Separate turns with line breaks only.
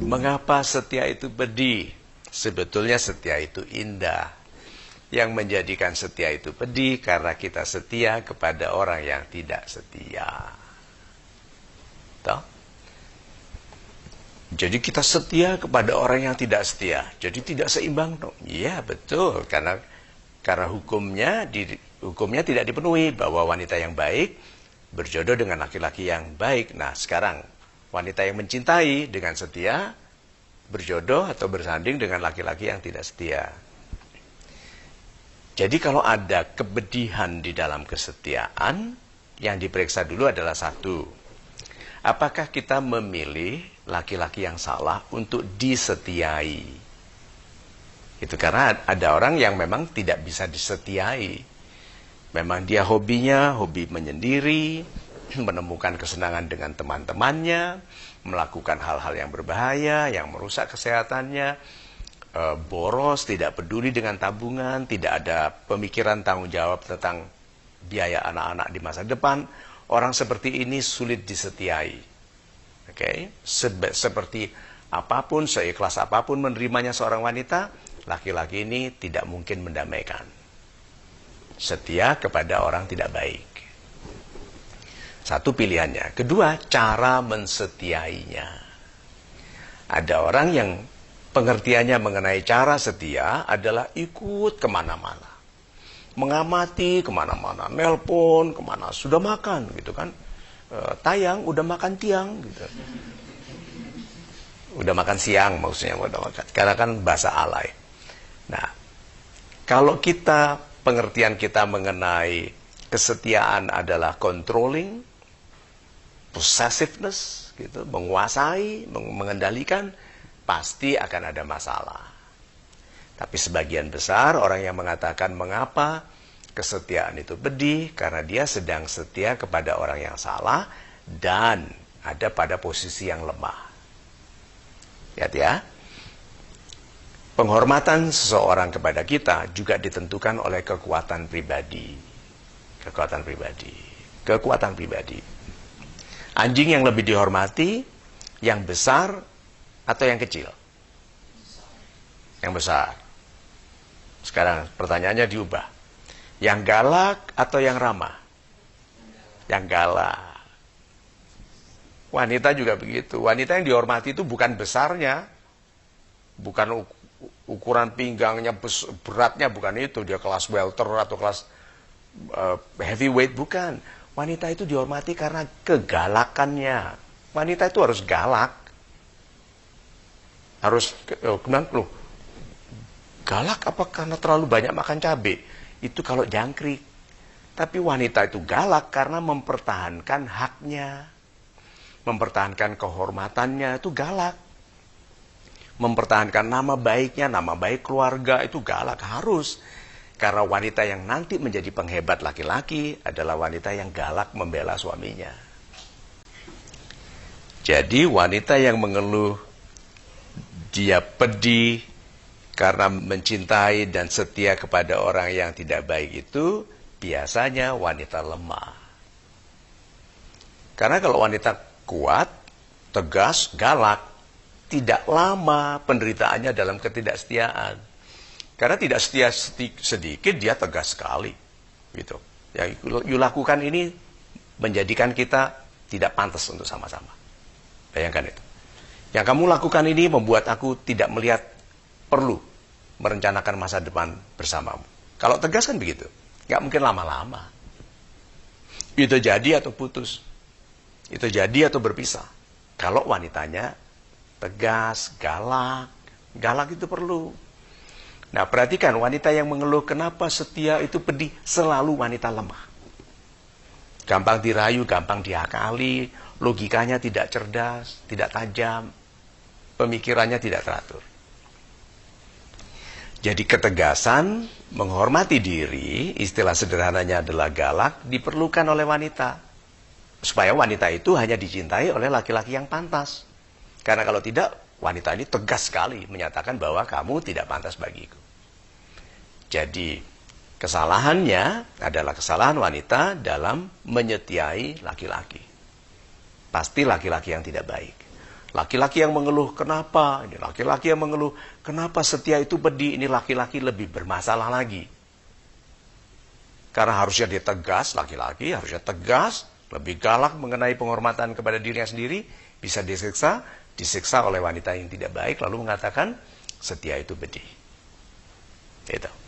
Mengapa setia itu pedih? Sebetulnya setia itu indah. Yang menjadikan setia itu pedih karena kita setia kepada orang yang tidak setia. Toh? Jadi kita setia kepada orang yang tidak setia. Jadi tidak seimbang dong. Iya betul, karena hukumnya tidak dipenuhi bahwa wanita yang baik berjodoh dengan laki-laki yang baik. Nah sekarang wanita yang mencintai dengan setia berjodoh atau bersanding dengan laki-laki yang tidak setia. Jadi kalau ada kepedihan di dalam kesetiaan, yang diperiksa dulu adalah satu, apakah kita memilih laki-laki yang salah untuk disetiai? Itu karena ada orang yang memang tidak bisa disetiai. Memang dia hobinya, hobi menyendiri, menemukan kesenangan dengan teman-temannya, melakukan hal-hal yang berbahaya, yang merusak kesehatannya, boros, tidak peduli dengan tabungan, tidak ada pemikiran tanggung jawab tentang biaya anak-anak di masa depan. Orang seperti ini sulit disetiai. Oke, seperti apapun, seikhlas apapun menerimanya seorang wanita, laki-laki ini tidak mungkin mendamaikan. Setia kepada orang tidak baik. Satu pilihannya. Kedua, cara mensetiainya. Ada orang yang pengertiannya mengenai cara setia adalah ikut kemana-mana. Mengamati kemana-mana. Nelpon kemana. Sudah makan gitu kan. Tayang, udah makan tiang gitu. Udah makan siang maksudnya. Udah makan. Karena kan bahasa alay. Nah, kalau pengertian kita mengenai kesetiaan adalah controlling, possessiveness, gitu, menguasai, mengendalikan, pasti akan ada masalah. Tapi sebagian besar orang yang mengatakan mengapa kesetiaan itu pedih, karena dia sedang setia kepada orang yang salah dan ada pada posisi yang lemah. Lihat ya. Penghormatan seseorang kepada kita juga ditentukan oleh kekuatan pribadi. Kekuatan pribadi. Kekuatan pribadi. Anjing yang lebih dihormati, yang besar atau yang kecil? Yang besar. Sekarang pertanyaannya diubah. Yang galak atau yang ramah? Yang galak. Wanita juga begitu. Wanita yang dihormati itu bukan besarnya. Bukan ukuran pinggangnya, beratnya, bukan itu. Dia kelas welter atau kelas heavyweight, bukan. Wanita itu dihormati karena kegalakannya. Wanita itu harus galak. Harus, loh, galak apa karena terlalu banyak makan cabai? Itu kalau jangkrik. Tapi wanita itu galak karena mempertahankan haknya. Mempertahankan kehormatannya, itu galak. Mempertahankan nama baiknya, nama baik keluarga, itu galak, harus. Karena wanita yang nanti menjadi penghebat laki-laki adalah wanita yang galak membela suaminya. Jadi wanita yang mengeluh dia pedih karena mencintai dan setia kepada orang yang tidak baik itu biasanya wanita lemah. Karena kalau wanita kuat, tegas, galak, tidak lama penderitaannya dalam ketidaksetiaan. Karena tidak setia sedikit, dia tegas sekali. Gitu. Yang lakukan ini menjadikan kita tidak pantas untuk sama-sama. Bayangkan itu. Yang kamu lakukan ini membuat aku tidak melihat perlu merencanakan masa depan bersamamu. Kalau tegas kan begitu. Nggak mungkin lama-lama. Itu jadi atau putus. Itu jadi atau berpisah. Kalau wanitanya tegas, galak. Galak itu perlu. Nah, perhatikan wanita yang mengeluh kenapa setia itu pedih, selalu wanita lemah. Gampang dirayu, gampang diakali, logikanya tidak cerdas, tidak tajam, pemikirannya tidak teratur. Jadi ketegasan, menghormati diri, istilah sederhananya adalah galak, diperlukan oleh wanita. Supaya wanita itu hanya dicintai oleh laki-laki yang pantas. Karena kalau tidak, wanita ini tegas sekali menyatakan bahwa kamu tidak pantas bagiku. Jadi kesalahannya adalah kesalahan wanita dalam menyetiai laki-laki. Pasti laki-laki yang tidak baik. Laki-laki yang mengeluh, kenapa? Ini laki-laki yang mengeluh, kenapa setia itu pedih? Ini laki-laki lebih bermasalah lagi. Karena harusnya dia tegas, laki-laki harusnya tegas, lebih galak mengenai penghormatan kepada dirinya sendiri, bisa disiksa oleh wanita yang tidak baik, lalu mengatakan setia itu pedih. Itu.